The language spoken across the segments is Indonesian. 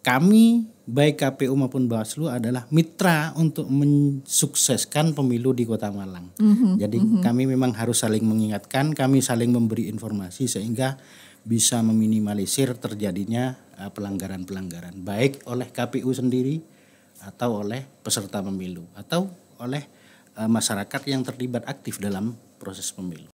kami baik KPU maupun Bawaslu adalah mitra untuk mensukseskan pemilu di Kota Malang. Jadi kami memang harus saling mengingatkan, kami saling memberi informasi sehingga bisa meminimalisir terjadinya pelanggaran-pelanggaran baik oleh KPU sendiri atau oleh peserta pemilu atau oleh masyarakat yang terlibat aktif dalam proses pemilu.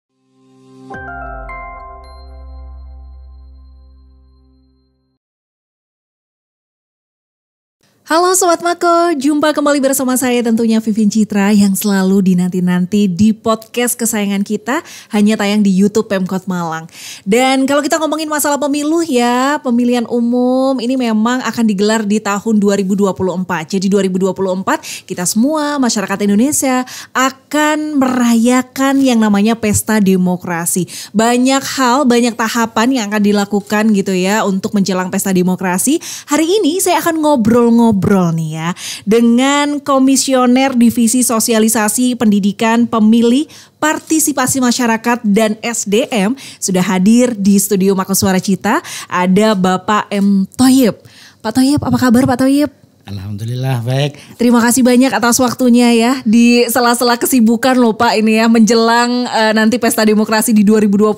Halo Sobat Mako, jumpa kembali bersama saya tentunya Vivin Citra yang selalu dinanti-nanti di podcast kesayangan kita, hanya tayang di YouTube Pemkot Malang. Dan kalau kita ngomongin masalah pemilu ya, pemilihan umum ini memang akan digelar di tahun 2024. Jadi 2024 kita semua masyarakat Indonesia akan merayakan yang namanya pesta demokrasi. Banyak hal, banyak tahapan yang akan dilakukan gitu ya untuk menjelang pesta demokrasi. Hari ini saya akan ngobrol nih ya dengan Komisioner Divisi Sosialisasi Pendidikan Pemilih Partisipasi Masyarakat dan SDM sudah hadir di studio Mako Suara Cita. Ada Bapak M. Thoyib. Pak Thoyib, apa kabar Pak Thoyib? Alhamdulillah baik. Terima kasih banyak atas waktunya ya di sela-sela kesibukan loh Pak ini ya menjelang nanti pesta demokrasi di 2024.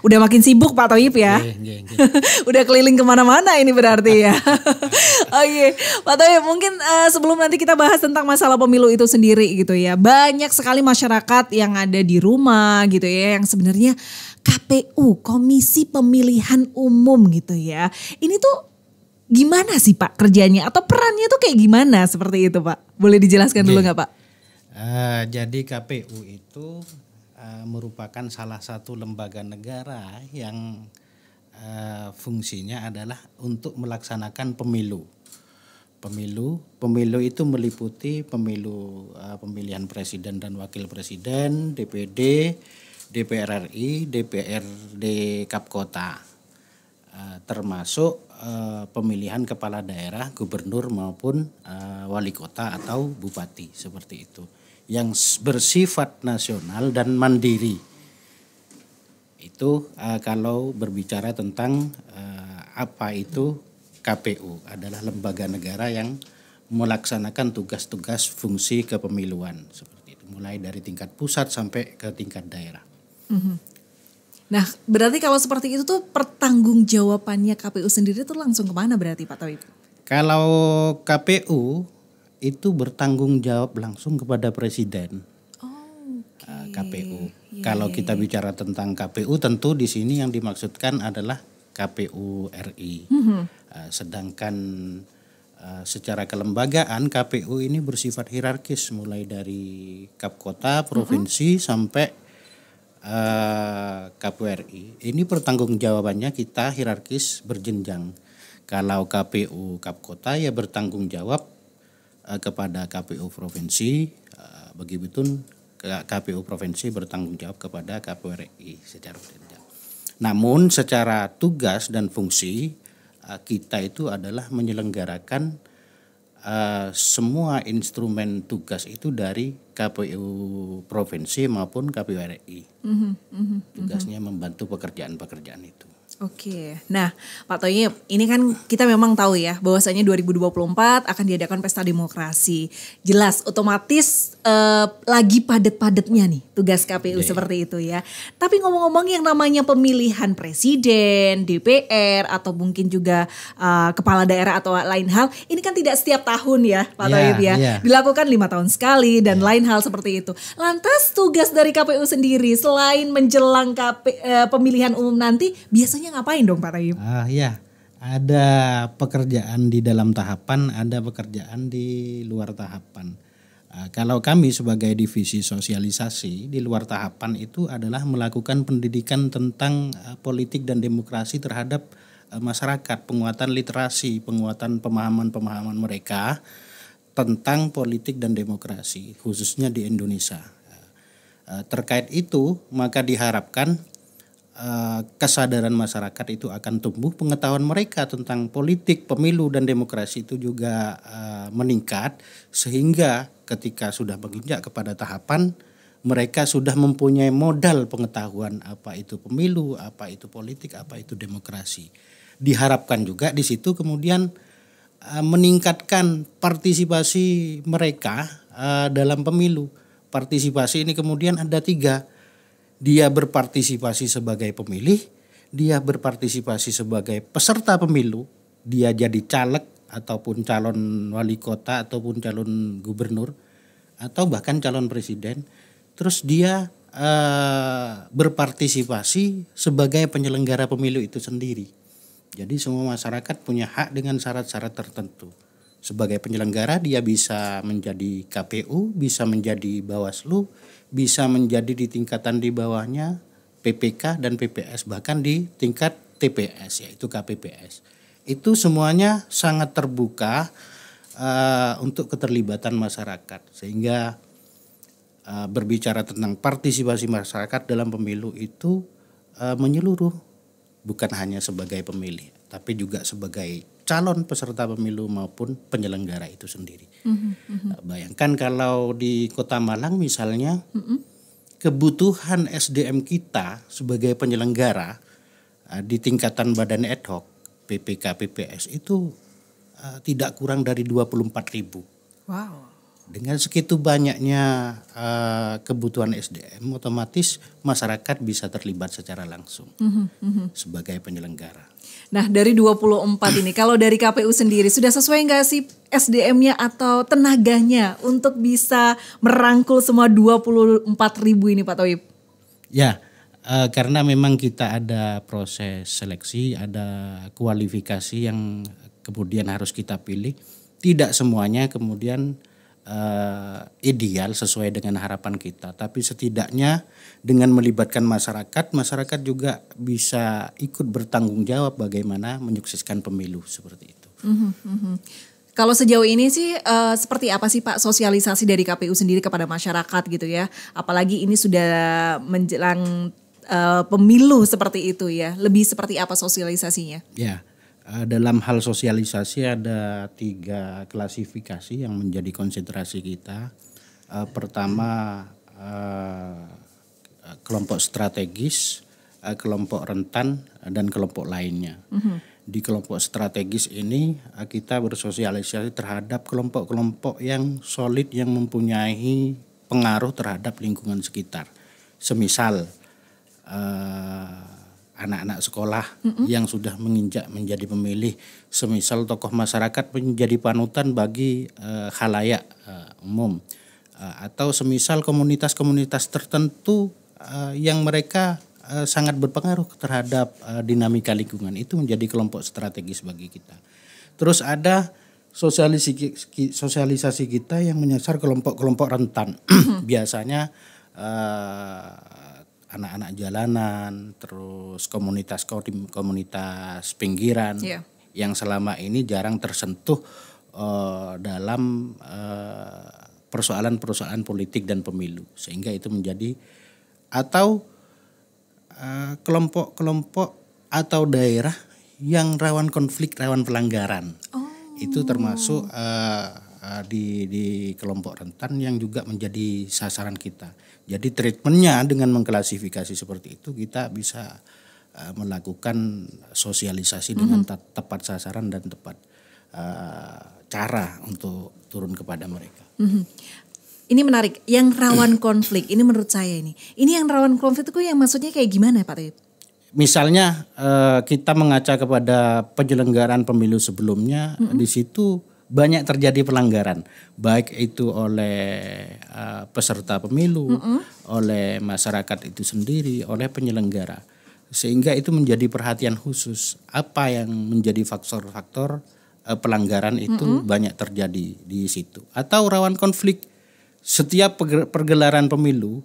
Udah makin sibuk Pak Thoyib ya. Udah keliling kemana-mana ini berarti ya. Oke, Pak Thoyib mungkin sebelum nanti kita bahas tentang masalah pemilu itu sendiri gitu ya. Banyak sekali masyarakat yang ada di rumah gitu ya yang sebenarnya KPU, Komisi Pemilihan Umum gitu ya. Ini tuh gimana sih Pak kerjanya atau perannya tuh kayak gimana seperti itu Pak? Boleh dijelaskan dulu nggak Pak? Jadi KPU itu merupakan salah satu lembaga negara yang fungsinya adalah untuk melaksanakan pemilu. Pemilu itu meliputi pemilu pemilihan presiden dan wakil presiden, DPD, DPR RI, DPRD Kapkota, termasuk pemilihan kepala daerah, gubernur maupun wali kota atau bupati seperti itu yang bersifat nasional dan mandiri. Itu kalau berbicara tentang apa itu KPU adalah lembaga negara yang melaksanakan tugas-tugas fungsi kepemiluan seperti itu mulai dari tingkat pusat sampai ke tingkat daerah. Nah berarti kalau seperti itu tuh pertanggungjawabannya KPU sendiri tuh langsung kemana berarti Pak Thoyib? Kalau KPU itu bertanggung jawab langsung kepada Presiden. KPU. Kalau kita bicara tentang KPU tentu di sini yang dimaksudkan adalah KPU RI. Sedangkan secara kelembagaan KPU ini bersifat hierarkis mulai dari Kapkota, provinsi sampai KPU-RI. Ini pertanggungjawabannya kita hierarkis berjenjang. Kalau KPU Kapkota ya bertanggung jawab kepada KPU provinsi, begitu KPU provinsi bertanggung jawab kepada KPU-RI secara berjenjang. Namun secara tugas dan fungsi kita itu adalah menyelenggarakan semua instrumen tugas itu dari KPU provinsi maupun KPU RI. Tugasnya membantu pekerjaan-pekerjaan itu. Oke, nah Pak Thoyib, ini kan kita memang tahu ya bahwasanya 2024 akan diadakan pesta demokrasi. Jelas, otomatis lagi padat-padatnya nih tugas KPU seperti itu ya. Tapi ngomong-ngomong yang namanya pemilihan presiden, DPR atau mungkin juga kepala daerah atau lain hal, ini kan tidak setiap tahun ya Pak Thoyib ya. Dilakukan 5 tahun sekali dan lain hal seperti itu. Lantas tugas dari KPU sendiri selain menjelang pemilihan umum nanti biasanya ngapain dong Pak Thoyib? Ada pekerjaan di dalam tahapan, ada pekerjaan di luar tahapan. Kalau kami sebagai divisi sosialisasi di luar tahapan itu adalah melakukan pendidikan tentang politik dan demokrasi terhadap masyarakat, penguatan literasi, penguatan pemahaman-pemahaman mereka tentang politik dan demokrasi khususnya di Indonesia. Terkait itu maka diharapkan kesadaran masyarakat itu akan tumbuh, pengetahuan mereka tentang politik, pemilu dan demokrasi itu juga meningkat sehingga ketika sudah menginjak kepada tahapan mereka sudah mempunyai modal pengetahuan apa itu pemilu, apa itu politik, apa itu demokrasi. Diharapkan juga di situ kemudian meningkatkan partisipasi mereka dalam pemilu. Partisipasi ini kemudian ada 3. Dia berpartisipasi sebagai pemilih, dia berpartisipasi sebagai peserta pemilu, dia jadi caleg ataupun calon wali kota ataupun calon gubernur atau bahkan calon presiden. Terus dia berpartisipasi sebagai penyelenggara pemilu itu sendiri. Jadi semua masyarakat punya hak dengan syarat-syarat tertentu. Sebagai penyelenggara dia bisa menjadi KPU, bisa menjadi Bawaslu, bisa menjadi di tingkatan di bawahnya PPK dan PPS, bahkan di tingkat TPS yaitu KPPS. Itu semuanya sangat terbuka untuk keterlibatan masyarakat. Sehingga berbicara tentang partisipasi masyarakat dalam pemilu itu menyeluruh. Bukan hanya sebagai pemilih, tapi juga sebagai calon peserta pemilu maupun penyelenggara itu sendiri. Bayangkan kalau di Kota Malang misalnya, kebutuhan SDM kita sebagai penyelenggara di tingkatan badan ad hoc PPK PPS itu tidak kurang dari 24.000. Wow. Dengan segitu banyaknya kebutuhan SDM, otomatis masyarakat bisa terlibat secara langsung sebagai penyelenggara. Nah dari 24 ini, kalau dari KPU sendiri sudah sesuai nggak sih SDM-nya atau tenaganya untuk bisa merangkul semua 24.000 ini Pak Tauhib? Ya, karena memang kita ada proses seleksi, ada kualifikasi yang kemudian harus kita pilih. Tidak semuanya kemudian ideal sesuai dengan harapan kita, tapi setidaknya dengan melibatkan masyarakat juga bisa ikut bertanggung jawab bagaimana menyukseskan pemilu seperti itu. Kalau sejauh ini sih seperti apa sih Pak sosialisasi dari KPU sendiri kepada masyarakat gitu ya, apalagi ini sudah menjelang pemilu seperti itu ya, lebih seperti apa sosialisasinya? Ya. Dalam hal sosialisasi ada 3 klasifikasi yang menjadi konsentrasi kita. Pertama kelompok strategis, kelompok rentan dan kelompok lainnya. Di kelompok strategis ini kita bersosialisasi terhadap kelompok-kelompok yang solid yang mempunyai pengaruh terhadap lingkungan sekitar. Semisal anak-anak sekolah yang sudah menginjak menjadi pemilih, semisal tokoh masyarakat menjadi panutan bagi khalayak umum, atau semisal komunitas-komunitas tertentu yang mereka sangat berpengaruh terhadap dinamika lingkungan, itu menjadi kelompok strategis bagi kita. Terus ada sosialisasi kita yang menyasar kelompok-kelompok rentan, biasanya anak-anak jalanan, terus komunitas pinggiran yang selama ini jarang tersentuh dalam persoalan-persoalan politik dan pemilu, sehingga itu menjadi atau kelompok-kelompok atau daerah yang rawan konflik, rawan pelanggaran. Itu termasuk di kelompok rentan yang juga menjadi sasaran kita. Jadi treatmentnya dengan mengklasifikasi seperti itu kita bisa melakukan sosialisasi dengan tepat sasaran dan tepat cara untuk turun kepada mereka. Ini menarik, yang rawan konflik, ini menurut saya ini yang rawan konflik itu yang maksudnya kayak gimana Pak Tauhib? Misalnya kita mengaca kepada penyelenggaraan pemilu sebelumnya, di situ banyak terjadi pelanggaran, baik itu oleh peserta pemilu, oleh masyarakat itu sendiri, oleh penyelenggara. Sehingga itu menjadi perhatian khusus. Apa yang menjadi faktor-faktor pelanggaran itu banyak terjadi di situ. Atau rawan konflik. Setiap pergelaran pemilu,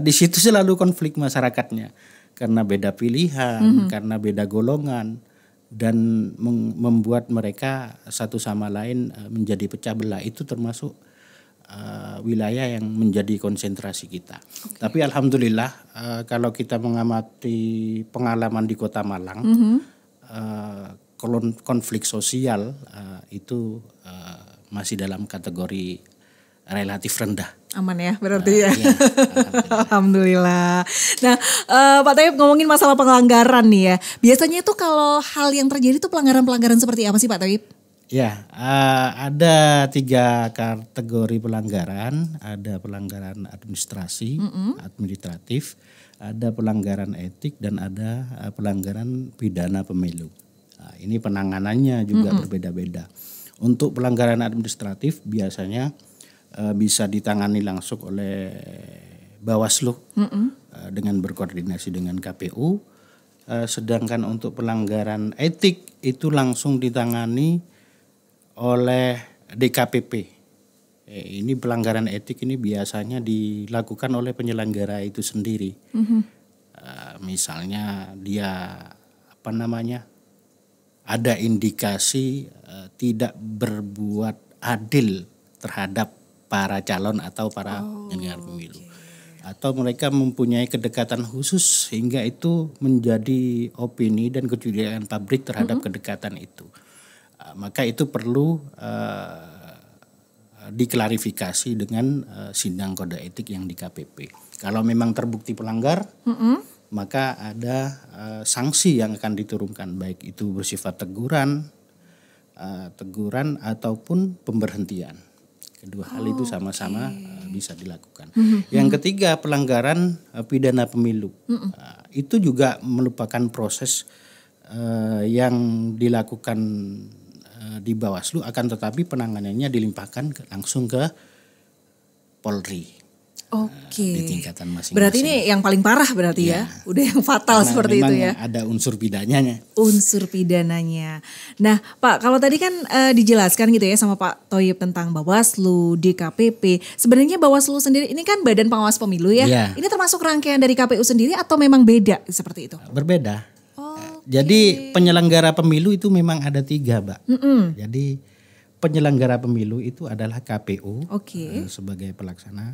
di situ selalu konflik masyarakatnya. Karena beda pilihan, karena beda golongan. Dan membuat mereka satu sama lain menjadi pecah belah, itu termasuk wilayah yang menjadi konsentrasi kita. Tapi alhamdulillah kalau kita mengamati pengalaman di Kota Malang, konflik sosial itu masih dalam kategori relatif rendah. Aman ya berarti ya. Iya, alhamdulillah. Nah Pak Tauhib ngomongin masalah pelanggaran nih ya. Biasanya itu kalau hal yang terjadi itu pelanggaran-pelanggaran seperti apa sih Pak Tauhib? Ya, ada 3 kategori pelanggaran. Ada pelanggaran administratif, ada pelanggaran etik, dan ada pelanggaran pidana pemilu. Nah, ini penanganannya juga berbeda-beda. Untuk pelanggaran administratif biasanya bisa ditangani langsung oleh Bawaslu dengan berkoordinasi dengan KPU. Sedangkan untuk pelanggaran etik itu langsung ditangani oleh DKPP. Ini pelanggaran etik ini biasanya dilakukan oleh penyelenggara itu sendiri. Misalnya dia ada indikasi tidak berbuat adil terhadap para calon atau para penyelenggara pemilu. Atau mereka mempunyai kedekatan khusus sehingga itu menjadi opini dan kecurigaan publik terhadap kedekatan itu. Maka itu perlu diklarifikasi dengan sidang kode etik yang di KPP. Kalau memang terbukti pelanggar, maka ada sanksi yang akan diturunkan, baik itu bersifat teguran ataupun pemberhentian. Kedua hal itu sama-sama bisa dilakukan. Yang ketiga, pelanggaran pidana pemilu. Itu juga merupakan proses yang dilakukan di Bawaslu, akan tetapi penanganannya dilimpahkan langsung ke Polri. Di tingkatan masing-masing. Berarti ini yang paling parah berarti ya. Udah yang fatal. Karena seperti itu ya. Ada unsur pidananya. Unsur pidananya. Nah Pak, kalau tadi kan dijelaskan gitu ya sama Pak Thoyib tentang Bawaslu, DKPP. Sebenarnya Bawaslu sendiri ini kan Badan Pengawas Pemilu ya. Ini termasuk rangkaian dari KPU sendiri atau memang beda seperti itu? Berbeda. Jadi penyelenggara pemilu itu memang ada 3, Mbak. Jadi penyelenggara pemilu itu adalah KPU sebagai pelaksana,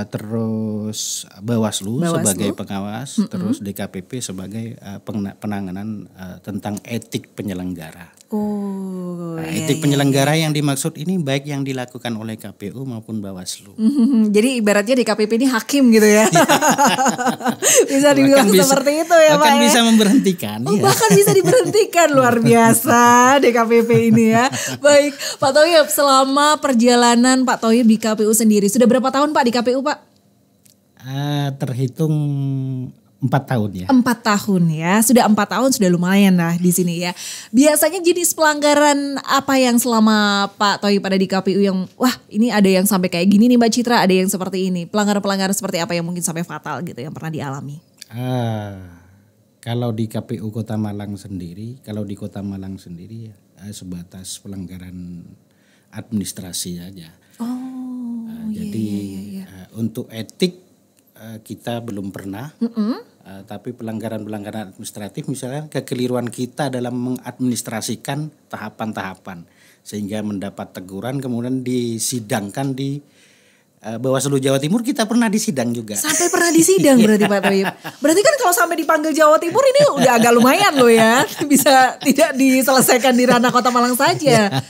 terus Bawaslu sebagai pengawas, terus DKPP sebagai penanganan tentang etik penyelenggara. Etik penyelenggara yang dimaksud ini baik yang dilakukan oleh KPU maupun Bawaslu. Jadi ibaratnya DKPP ini hakim gitu ya. Bisa dibilang seperti itu ya Pak. Bahkan bisa memberhentikan. Bahkan bisa diberhentikan, luar biasa DKPP ini ya. Baik Pak Thoyib, selama perjalanan Pak Thoyib di KPU sendiri, sudah berapa tahun Pak di KPU Pak? Terhitung 4 tahun ya. 4 tahun ya, sudah 4 tahun sudah lumayan lah di sini ya. Biasanya jenis pelanggaran apa yang selama Pak Thoyib ada di KPU yang wah ini ada yang sampai kayak gini nih Mbak Citra, ada yang seperti ini. Pelanggaran-pelanggaran seperti apa yang mungkin sampai fatal gitu yang pernah dialami? Kalau di KPU Kota Malang sendiri, ya sebatas pelanggaran administrasi aja. Jadi untuk etik kita belum pernah. Tapi pelanggaran-pelanggaran administratif misalnya kekeliruan kita dalam mengadministrasikan tahapan-tahapan sehingga mendapat teguran kemudian disidangkan di Bawaslu Jawa Timur, kita pernah disidang juga. Sampai pernah disidang berarti Pak Thoyib. Berarti kan kalau sampai dipanggil Jawa Timur ini udah agak lumayan loh ya. Bisa tidak diselesaikan di ranah Kota Malang saja.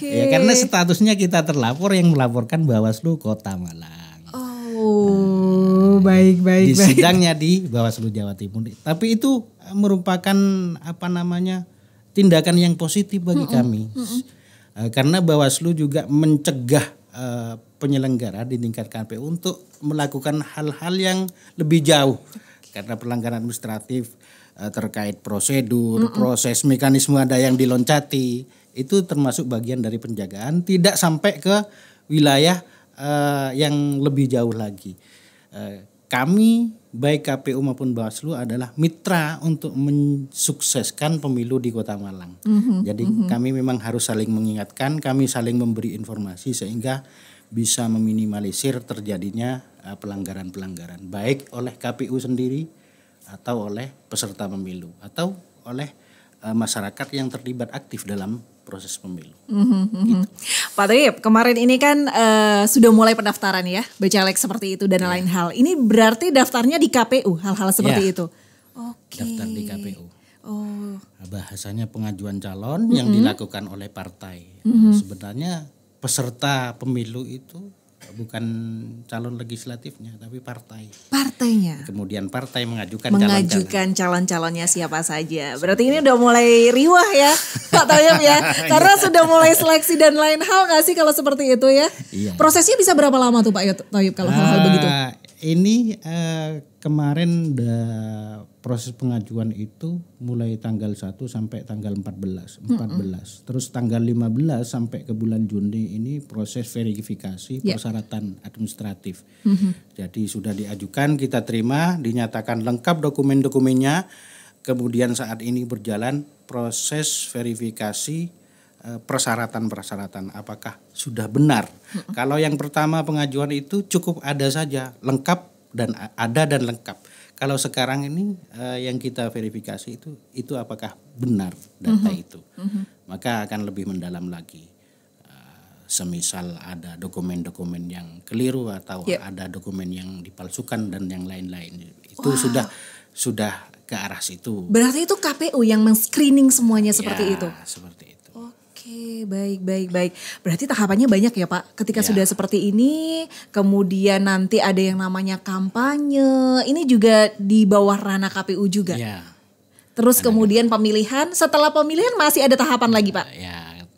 Ya karena statusnya kita terlapor yang melaporkan Bawaslu Kota Malang. Baik. Disidangnya di Bawaslu Jawa Timur. Tapi itu merupakan tindakan yang positif bagi kami. Karena Bawaslu juga mencegah penyelenggara di tingkat KPU untuk melakukan hal-hal yang lebih jauh. Karena pelanggaran administratif terkait prosedur, proses, mekanisme ada yang diloncati, itu termasuk bagian dari penjagaan, tidak sampai ke wilayah yang lebih jauh lagi. Kami baik KPU maupun Bawaslu adalah mitra untuk mensukseskan pemilu di Kota Malang. Jadi kami memang harus saling mengingatkan, kami saling memberi informasi sehingga bisa meminimalisir terjadinya pelanggaran-pelanggaran baik oleh KPU sendiri atau oleh peserta pemilu atau oleh masyarakat yang terlibat aktif dalam proses pemilu. Gitu. Pak Thoyib, kemarin ini kan sudah mulai pendaftaran ya, bacalek seperti itu dan lain hal. Ini berarti daftarnya di KPU, hal-hal seperti itu? Daftar di KPU. Bahasanya pengajuan calon yang dilakukan oleh partai. Sebenarnya peserta pemilu itu bukan calon legislatifnya tapi partai. Partainya. Kemudian partai mengajukan calon-calonnya siapa saja. Berarti ini udah mulai riwah ya Pak Thoyib ya. Karena sudah mulai seleksi dan lain hal gak sih kalau seperti itu ya? Iya. Prosesnya bisa berapa lama tuh Pak Thoyib kalau hal-hal begitu? Ini kemarin proses pengajuan itu mulai tanggal 1 sampai tanggal 14. Terus tanggal 15 sampai ke bulan Juni ini proses verifikasi persyaratan administratif. Jadi sudah diajukan, kita terima, dinyatakan lengkap dokumen-dokumennya. Kemudian saat ini berjalan proses verifikasi persyaratan-persyaratan apakah sudah benar. Kalau yang pertama pengajuan itu cukup ada saja, lengkap dan ada dan lengkap. Kalau sekarang ini yang kita verifikasi itu apakah benar data itu. Maka akan lebih mendalam lagi. Semisal ada dokumen-dokumen yang keliru atau ada dokumen yang dipalsukan dan yang lain-lain. Itu sudah ke arah situ. Berarti itu KPU yang men-screening semuanya seperti itu? Seperti itu. Oke, baik. Berarti tahapannya banyak ya Pak. Ketika sudah seperti ini, kemudian nanti ada yang namanya kampanye. Ini juga di bawah ranah KPU juga. Ya. Terus kemudian pemilihan. Setelah pemilihan masih ada tahapan lagi Pak?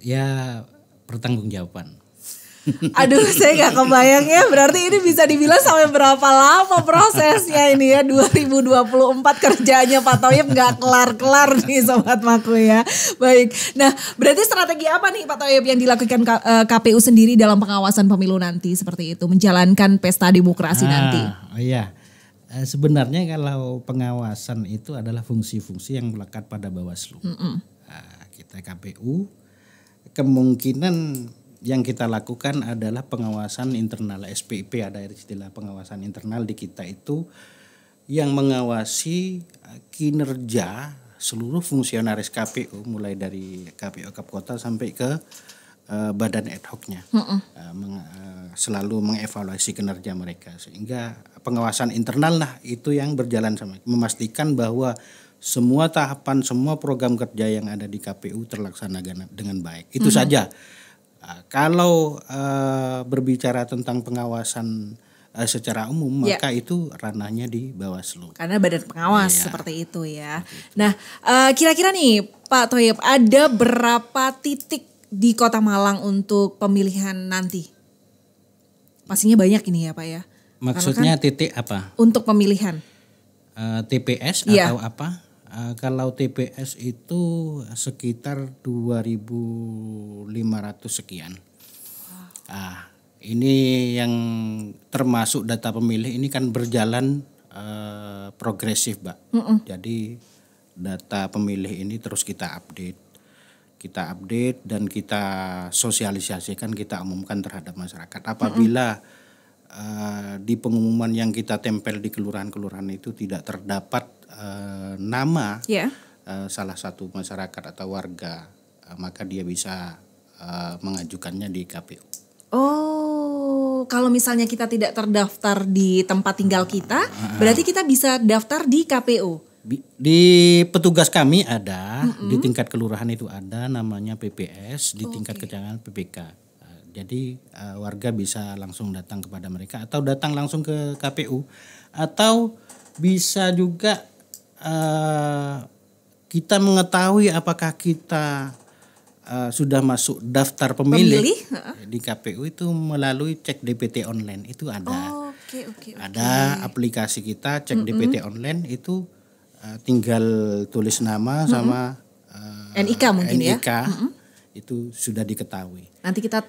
Ya pertanggungjawaban. Aduh, saya gak kebayang ya. Berarti ini bisa dibilang sampai berapa lama prosesnya ini ya. 2024 kerjanya Pak Thoyib gak kelar-kelar nih Sobat Maku ya. Baik, nah berarti strategi apa nih Pak Thoyib yang dilakukan KPU sendiri dalam pengawasan pemilu nanti seperti itu? Menjalankan pesta demokrasi nanti. Iya, sebenarnya kalau pengawasan itu adalah fungsi-fungsi yang melekat pada Bawaslu. Kita KPU kemungkinan yang kita lakukan adalah pengawasan internal SPIP, ada istilah pengawasan internal di kita itu yang mengawasi kinerja seluruh fungsionaris KPU mulai dari KPU Kota sampai ke badan ad hoc-nya. Selalu mengevaluasi kinerja mereka sehingga pengawasan internal lah itu yang berjalan sama memastikan bahwa semua tahapan, semua program kerja yang ada di KPU terlaksana dengan baik. Itu saja. Kalau berbicara tentang pengawasan secara umum maka itu ranahnya di Bawaslu. Karena badan pengawas seperti itu ya. Nah kira-kira nih Pak Thoyib ada berapa titik di Kota Malang untuk pemilihan nanti? Pastinya banyak ini ya Pak ya. Maksudnya titik apa? Untuk pemilihan. TPS atau apa? Kalau TPS itu sekitar 2.500 sekian. Ini yang termasuk data pemilih ini kan berjalan progresif, Mbak. Jadi data pemilih ini terus kita update dan kita sosialisasikan, kita umumkan terhadap masyarakat. Apabila di pengumuman yang kita tempel di kelurahan-kelurahan itu tidak terdapat nama salah satu masyarakat atau warga, maka dia bisa mengajukannya di KPU. Oh, kalau misalnya kita tidak terdaftar di tempat tinggal kita, berarti kita bisa daftar di KPU. Di petugas kami ada, di tingkat kelurahan itu ada namanya PPS, di tingkat kecamatan PPK. Jadi warga bisa langsung datang kepada mereka atau datang langsung ke KPU atau bisa juga kita mengetahui apakah kita sudah masuk daftar pemilih di KPU itu melalui cek DPT online itu ada. Ada aplikasi kita cek DPT online itu tinggal tulis nama sama NIK mungkin NIK, itu sudah diketahui. Nanti kita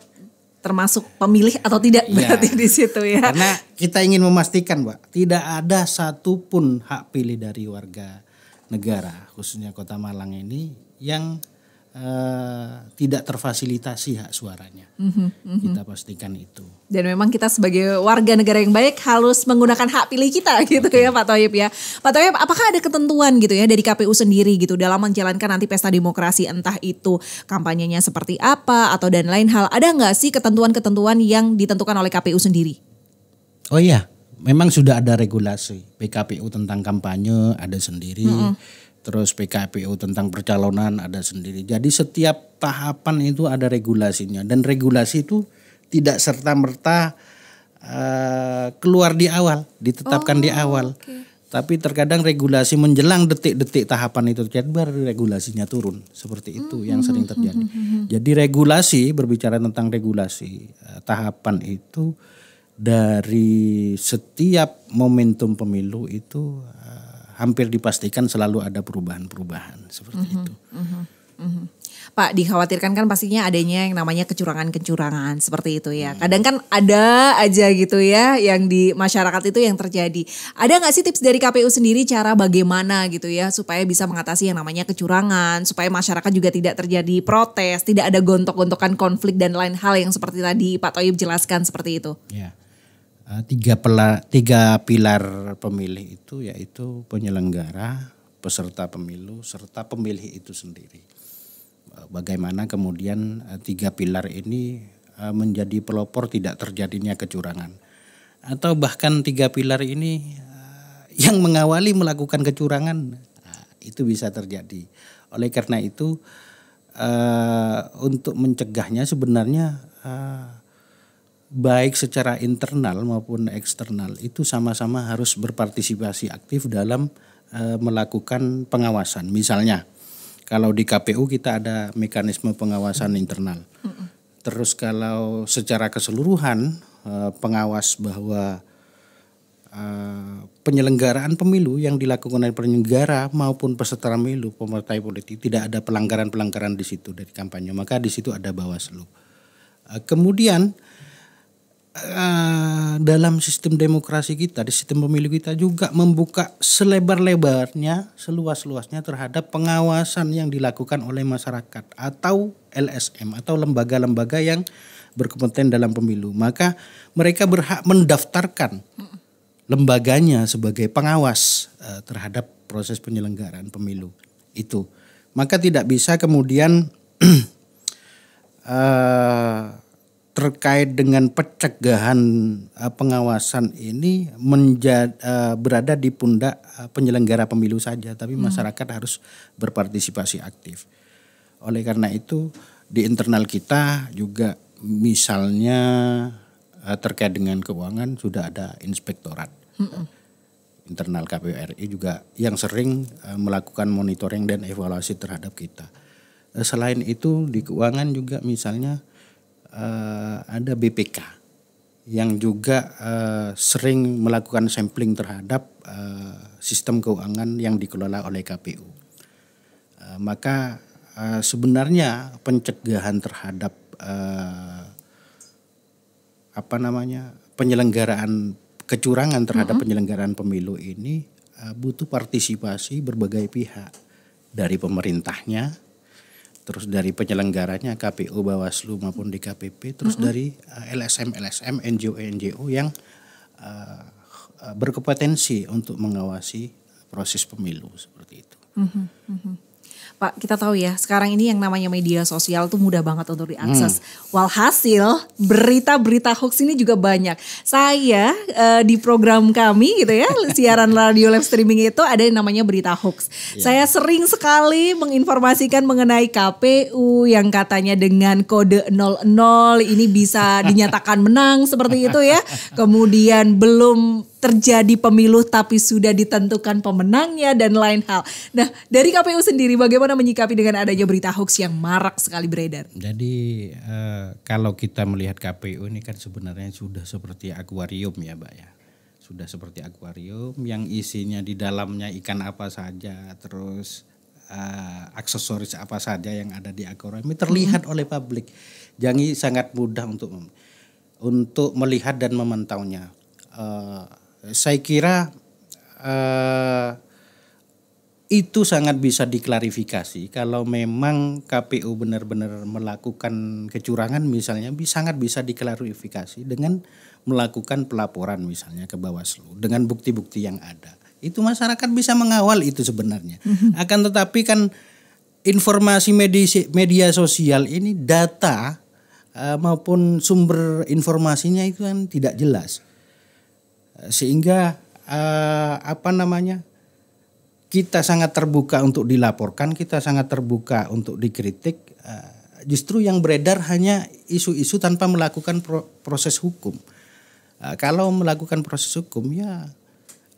termasuk pemilih atau tidak berarti di situ ya. Karena kita ingin memastikan, Mbak, tidak ada satupun hak pilih dari warga negara khususnya Kota Malang ini yang tidak terfasilitasi hak suaranya. Kita pastikan itu. Dan memang kita sebagai warga negara yang baik harus menggunakan hak pilih kita gitu ya Pak Thoyib ya. Pak Thoyib, apakah ada ketentuan gitu ya dari KPU sendiri gitu dalam menjalankan nanti pesta demokrasi, entah itu kampanyenya seperti apa atau dan lain hal. Ada nggak sih ketentuan-ketentuan yang ditentukan oleh KPU sendiri? Oh iya, memang sudah ada regulasi. PKPU tentang kampanye ada sendiri. Terus PKPU tentang percalonan ada sendiri. Jadi setiap tahapan itu ada regulasinya. Dan regulasi itu tidak serta-merta keluar di awal, ditetapkan di awal. Oke. Tapi terkadang regulasi menjelang detik-detik tahapan itu terjadi baru regulasinya turun. Seperti itu yang sering terjadi. Jadi regulasi, berbicara tentang regulasi tahapan itu dari setiap momentum pemilu itu hampir dipastikan selalu ada perubahan-perubahan seperti itu. Pak, dikhawatirkan kan pastinya adanya yang namanya kecurangan-kecurangan seperti itu ya. Kadang kan ada aja gitu ya yang di masyarakat itu yang terjadi. Ada nggak sih tips dari KPU sendiri cara bagaimana gitu ya supaya bisa mengatasi yang namanya kecurangan, supaya masyarakat juga tidak terjadi protes, tidak ada gontok-gontokan konflik dan lain hal yang seperti tadi Pak Thoyib jelaskan seperti itu. Ya. Tiga pilar pemilih itu yaitu penyelenggara, peserta pemilu, serta pemilih itu sendiri. Bagaimana kemudian tiga pilar ini menjadi pelopor tidak terjadinya kecurangan. Atau bahkan tiga pilar ini yang mengawali melakukan kecurangan itu bisa terjadi. Oleh karena itu untuk mencegahnya sebenarnya baik secara internal maupun eksternal itu sama-sama harus berpartisipasi aktif dalam melakukan pengawasan. Misalnya kalau di KPU kita ada mekanisme pengawasan internal. Terus kalau secara keseluruhan pengawas bahwa penyelenggaraan pemilu yang dilakukan oleh penyelenggara maupun peserta pemilu partai politik tidak ada pelanggaran-pelanggaran di situ dari kampanye, maka di situ ada Bawaslu. Kemudian dalam sistem demokrasi kita, di sistem pemilu kita juga membuka selebar-lebarnya, seluas-luasnya terhadap pengawasan yang dilakukan oleh masyarakat atau LSM atau lembaga-lembaga yang berkompeten dalam pemilu. Maka mereka berhak mendaftarkan lembaganya sebagai pengawas terhadap proses penyelenggaraan pemilu itu. Maka tidak bisa kemudian terkait dengan pencegahan pengawasan ini berada di pundak penyelenggara pemilu saja, tapi masyarakat harus berpartisipasi aktif. Oleh karena itu di internal kita juga misalnya terkait dengan keuangan sudah ada inspektorat internal KPU RI juga yang sering melakukan monitoring dan evaluasi terhadap kita. Selain itu di keuangan juga misalnya ada BPK yang juga sering melakukan sampling terhadap sistem keuangan yang dikelola oleh KPU. Maka sebenarnya pencegahan terhadap penyelenggaraan kecurangan terhadap penyelenggaraan pemilu ini butuh partisipasi berbagai pihak, dari pemerintahnya, terus dari penyelenggaranya KPU, Bawaslu maupun DKPP, terus dari LSM, NGO yang berkompetensi untuk mengawasi proses pemilu seperti itu. Pak, kita tahu ya sekarang ini yang namanya media sosial tuh mudah banget untuk diakses. Walhasil berita-berita hoax ini juga banyak. Saya di program kami gitu ya, siaran radio live streaming itu ada yang namanya berita hoax. Saya sering sekali menginformasikan mengenai KPU yang katanya dengan kode 00 ini bisa dinyatakan menang seperti itu ya. Kemudian belum terjadi pemilu tapi sudah ditentukan pemenangnya dan lain hal. Nah, dari KPU sendiri bagaimana menyikapi dengan adanya berita hoax yang marak sekali beredar? Jadi kalau kita melihat KPU ini kan sebenarnya sudah seperti akuarium ya Mbak ya. Sudah seperti akuarium yang isinya di dalamnya ikan apa saja, terus aksesoris apa saja yang ada di akuarium ini terlihat oleh publik. Jadi sangat mudah untuk melihat dan memantaunya. Saya kira itu sangat bisa diklarifikasi kalau memang KPU benar-benar melakukan kecurangan misalnya, sangat bisa diklarifikasi dengan melakukan pelaporan misalnya ke Bawaslu dengan bukti-bukti yang ada. Itu masyarakat bisa mengawal itu sebenarnya. Akan tetapi kan informasi media sosial ini data maupun sumber informasinya itu kan tidak jelas. Sehingga kita sangat terbuka untuk dilaporkan, kita sangat terbuka untuk dikritik. Justru yang beredar hanya isu-isu tanpa melakukan proses hukum. Kalau melakukan proses hukum ya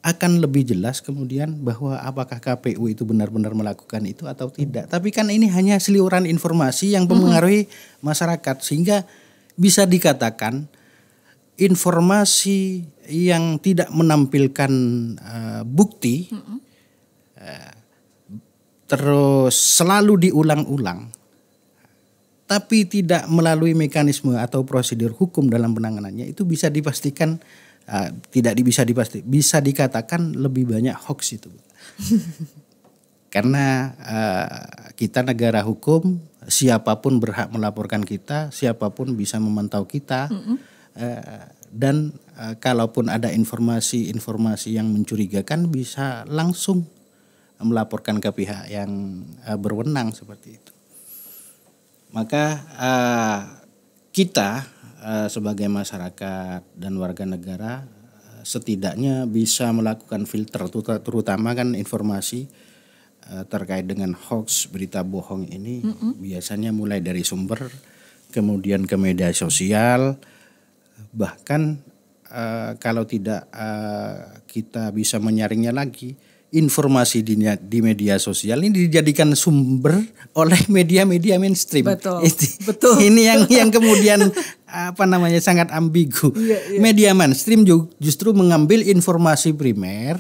akan lebih jelas kemudian bahwa apakah KPU itu benar-benar melakukan itu atau tidak. Tapi kan ini hanya seliuran informasi yang mempengaruhi masyarakat, sehingga bisa dikatakan informasi yang tidak menampilkan bukti terus selalu diulang-ulang, tapi tidak melalui mekanisme atau prosedur hukum dalam penanganannya, itu bisa dipastikan bisa dikatakan lebih banyak hoax itu. Karena kita negara hukum, siapapun berhak melaporkan kita, siapapun bisa memantau kita, dan kalaupun ada informasi yang mencurigakan bisa langsung melaporkan ke pihak yang berwenang seperti itu. Maka kita sebagai masyarakat dan warga negara setidaknya bisa melakukan filter, terutama kan informasi terkait dengan hoax, berita bohong ini biasanya mulai dari sumber, kemudian ke media sosial, bahkan kalau tidak kita bisa menyaringnya lagi, informasi di media sosial ini dijadikan sumber oleh media-media mainstream. Betul. Betul. Ini yang kemudian sangat ambigu. Media mainstream justru mengambil informasi primer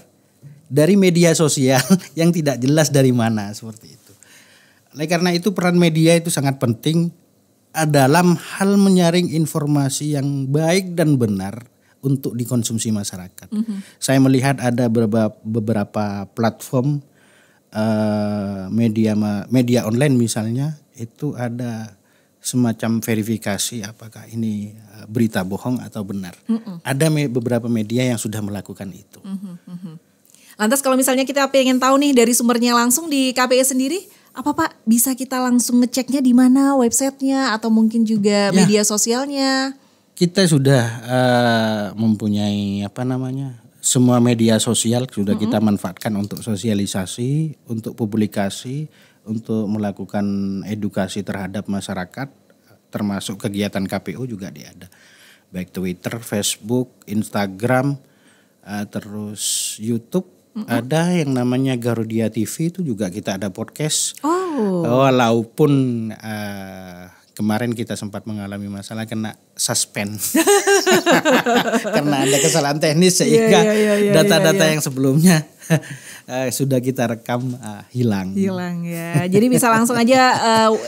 dari media sosial yang tidak jelas dari mana, seperti itu. Oleh karena itu peran media itu sangat penting dalam hal menyaring informasi yang baik dan benar untuk dikonsumsi masyarakat. Saya melihat ada beberapa platform media online misalnya, itu ada semacam verifikasi apakah ini berita bohong atau benar. Ada beberapa media yang sudah melakukan itu. Lantas kalau misalnya kita pengen tahu nih dari sumbernya langsung di KPI sendiri, apa Pak bisa kita langsung ngeceknya di mana, websitenya atau mungkin juga media sosialnya? Kita sudah mempunyai semua media sosial sudah kita manfaatkan untuk sosialisasi, untuk publikasi, untuk melakukan edukasi terhadap masyarakat, termasuk kegiatan KPU juga ada. Baik Twitter, Facebook, Instagram, terus YouTube, ada yang namanya Garudia TV, itu juga kita ada podcast. Walaupun kemarin kita sempat mengalami masalah kena suspend karena ada kesalahan teknis sehingga data-data yang sebelumnya sudah kita rekam hilang ya. Jadi bisa langsung aja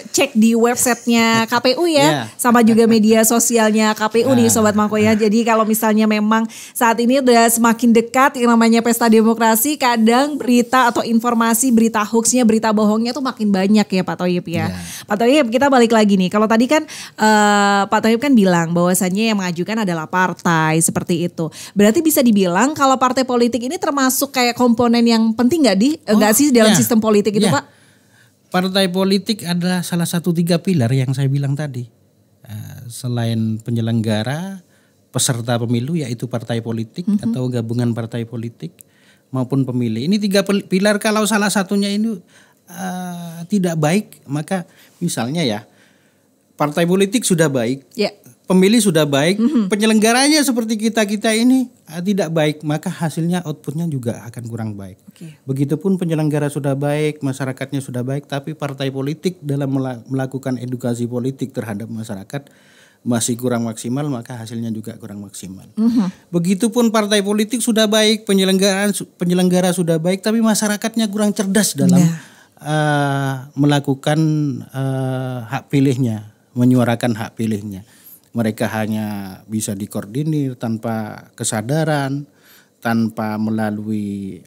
cek di websitenya KPU ya, sama juga media sosialnya KPU nih Sobat Mako ya. Jadi kalau misalnya memang saat ini udah semakin dekat yang namanya pesta demokrasi, kadang berita atau informasi berita hoaxnya, berita bohongnya tuh makin banyak ya Pak Thoyib ya. Pak Thoyib, kita balik lagi nih. Kalau tadi kan Pak Thoyib kan bilang bahwasannya yang mengajukan adalah partai seperti itu. Berarti bisa dibilang kalau partai politik ini termasuk kayak komponen yang penting nggak sih dalam sistem politik itu Pak? Partai politik adalah salah satu 3 pilar yang saya bilang tadi. Selain penyelenggara, peserta pemilu yaitu partai politik atau gabungan partai politik maupun pemilih. Ini 3 pilar, kalau salah satunya ini tidak baik, maka misalnya ya partai politik sudah baik, pemilih sudah baik, penyelenggaranya seperti kita ini tidak baik, maka hasilnya outputnya juga akan kurang baik. Begitupun penyelenggara sudah baik, masyarakatnya sudah baik, tapi partai politik dalam melakukan edukasi politik terhadap masyarakat masih kurang maksimal, maka hasilnya juga kurang maksimal. Begitupun partai politik sudah baik, penyelenggara sudah baik, tapi masyarakatnya kurang cerdas dalam melakukan hak pilihnya, menyuarakan hak pilihnya. Mereka hanya bisa dikoordinir tanpa kesadaran, tanpa melalui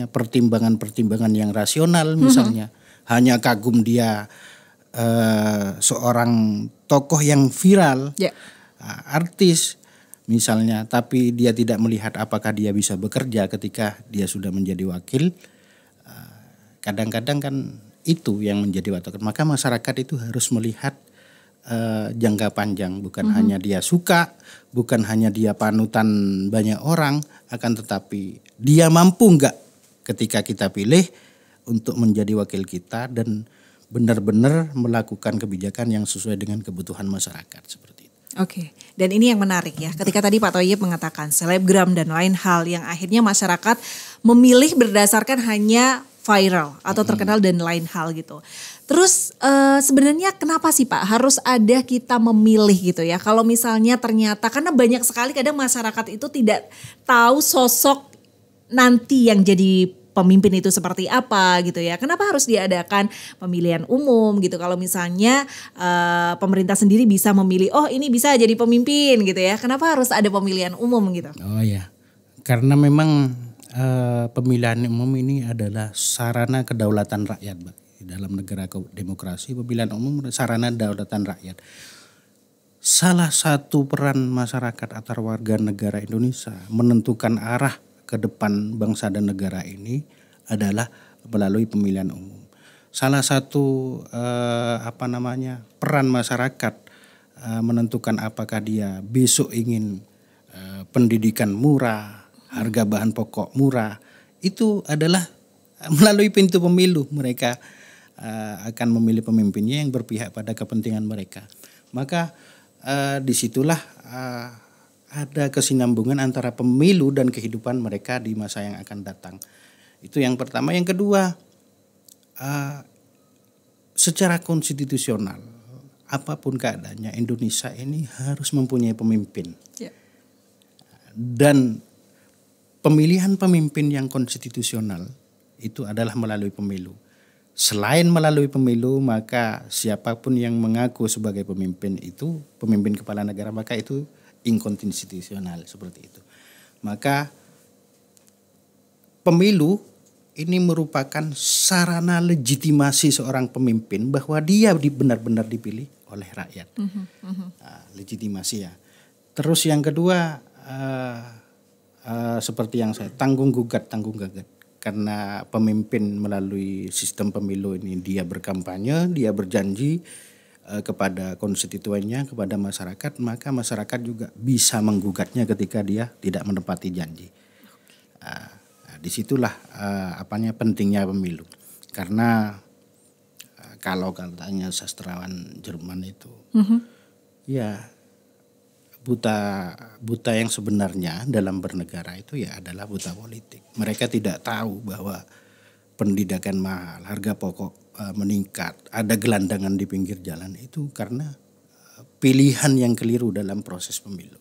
pertimbangan-pertimbangan yang rasional misalnya. Hanya kagum dia seorang tokoh yang viral, artis misalnya, tapi dia tidak melihat apakah dia bisa bekerja ketika dia sudah menjadi wakil. Kadang-kadang kan itu yang menjadi patokan. Maka masyarakat itu harus melihat jangka panjang, bukan hanya dia suka, bukan hanya dia panutan banyak orang, akan tetapi dia mampu enggak ketika kita pilih untuk menjadi wakil kita dan benar-benar melakukan kebijakan yang sesuai dengan kebutuhan masyarakat seperti itu. Oke, dan ini yang menarik ya. Ketika tadi Pak Thoyib mengatakan selebgram dan lain hal yang akhirnya masyarakat memilih berdasarkan hanya viral atau terkenal dan lain hal gitu. Terus sebenarnya kenapa sih Pak harus ada kita memilih gitu ya? Kalau misalnya ternyata karena banyak sekali kadang masyarakat itu tidak tahu sosok nanti yang jadi pemimpin itu seperti apa gitu ya. Kenapa harus diadakan pemilihan umum gitu. Kalau misalnya pemerintah sendiri bisa memilih, oh ini bisa jadi pemimpin gitu ya. Kenapa harus ada pemilihan umum gitu? Oh ya, karena memang pemilihan umum ini adalah sarana kedaulatan rakyat, Mbak. Di dalam negara demokrasi, pemilihan umum sarana kedaulatan rakyat. Salah satu peran masyarakat atau warga negara Indonesia menentukan arah ke depan bangsa dan negara ini adalah melalui pemilihan umum. Salah satu peran masyarakat menentukan apakah dia besok ingin pendidikan murah, harga bahan pokok murah, itu adalah melalui pintu pemilu. Mereka akan memilih pemimpinnya yang berpihak pada kepentingan mereka. Maka disitulah ada kesinambungan antara pemilu dan kehidupan mereka di masa yang akan datang. Itu yang pertama. Yang kedua, secara konstitusional, apapun keadaannya, Indonesia ini harus mempunyai pemimpin. Ya. Dan pemilihan pemimpin yang konstitusional itu adalah melalui pemilu. Selain melalui pemilu, maka siapapun yang mengaku sebagai pemimpin itu, pemimpin kepala negara, maka itu inkonstitusional seperti itu. Maka pemilu ini merupakan sarana legitimasi seorang pemimpin bahwa dia benar-benar dipilih oleh rakyat. Legitimasi ya. Terus yang kedua seperti yang saya tanggung gugat. Karena pemimpin melalui sistem pemilu ini dia berkampanye, dia berjanji kepada konstituennya, kepada masyarakat, maka masyarakat juga bisa menggugatnya ketika dia tidak menepati janji. Disitulah pentingnya pemilu. Karena kalau katanya sastrawan Jerman itu, ya buta yang sebenarnya dalam bernegara itu ya adalah buta politik. Mereka tidak tahu bahwa pendidikan mahal, harga pokok meningkat, ada gelandangan di pinggir jalan itu karena pilihan yang keliru dalam proses pemilu.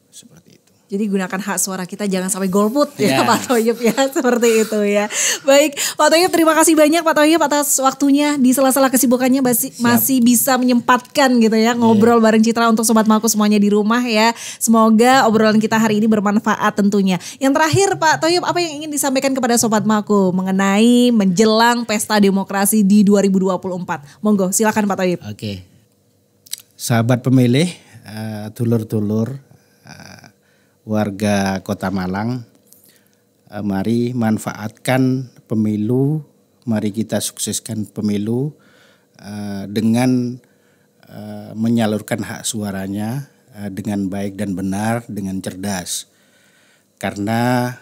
Seperti itu. Jadi gunakan hak suara kita, jangan sampai golput ya Pak Thoyib ya, seperti itu ya. Baik Pak Thoyib, terima kasih banyak Pak Thoyib atas waktunya di sela-sela kesibukannya masih bisa menyempatkan gitu ya ngobrol bareng Citra untuk Sobat Maku semuanya di rumah ya. Semoga obrolan kita hari ini bermanfaat tentunya. Yang terakhir Pak Thoyib, apa yang ingin disampaikan kepada Sobat Maku mengenai menjelang pesta demokrasi di 2024? Monggo silakan Pak Thoyib. Oke. Sahabat pemilih, dulur-dulur, warga Kota Malang, mari manfaatkan pemilu, mari kita sukseskan pemilu dengan menyalurkan hak suaranya dengan baik dan benar, dengan cerdas. Karena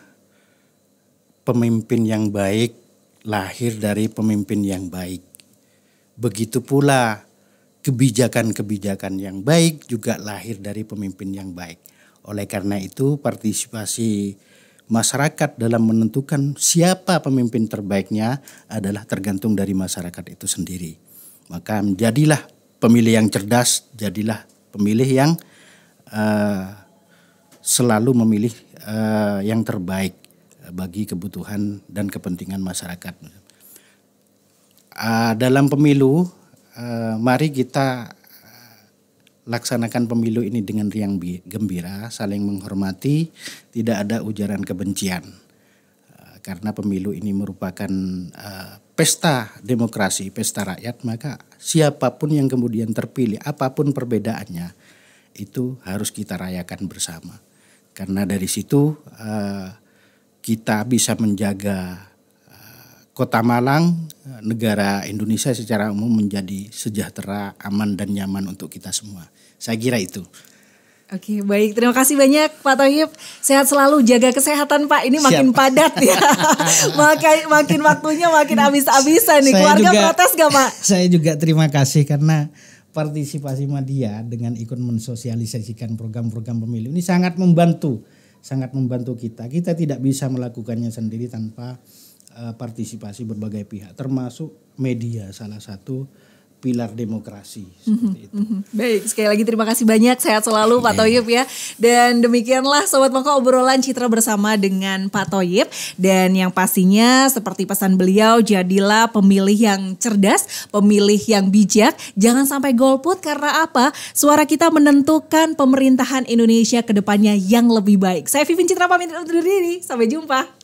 pemimpin yang baik lahir dari pemimpin yang baik. Begitu pula kebijakan-kebijakan yang baik juga lahir dari pemimpin yang baik. Oleh karena itu partisipasi masyarakat dalam menentukan siapa pemimpin terbaiknya adalah tergantung dari masyarakat itu sendiri. Maka jadilah pemilih yang cerdas, jadilah pemilih yang selalu memilih yang terbaik bagi kebutuhan dan kepentingan masyarakat. Dalam pemilu, mari kita laksanakan pemilu ini dengan riang gembira, saling menghormati, tidak ada ujaran kebencian. Karena pemilu ini merupakan pesta demokrasi, pesta rakyat, maka siapapun yang kemudian terpilih, apapun perbedaannya, itu harus kita rayakan bersama. Karena dari situ kita bisa menjaga Kota Malang, negara Indonesia secara umum menjadi sejahtera, aman dan nyaman untuk kita semua. Saya kira itu. Oke, baik. Terima kasih banyak Pak Thoyib. Sehat selalu, jaga kesehatan Pak. Ini makin padat ya. makin waktunya makin habis-habisan nih. Keluarga protes gak Pak? Saya juga terima kasih karena partisipasi media dengan ikut mensosialisasikan program-program pemilu ini sangat membantu kita. Kita tidak bisa melakukannya sendiri tanpa partisipasi berbagai pihak, termasuk media, salah satu pilar demokrasi seperti itu. Baik, sekali lagi terima kasih banyak, sehat selalu Pak Thoyib ya. Dan demikianlah Sobat Mangkok obrolan Citra bersama dengan Pak Thoyib. Dan yang pastinya seperti pesan beliau, jadilah pemilih yang cerdas, pemilih yang bijak. Jangan sampai golput karena apa? Suara kita menentukan pemerintahan Indonesia ke depannya yang lebih baik. Saya Vivin Citra pamit undur diri, sampai jumpa.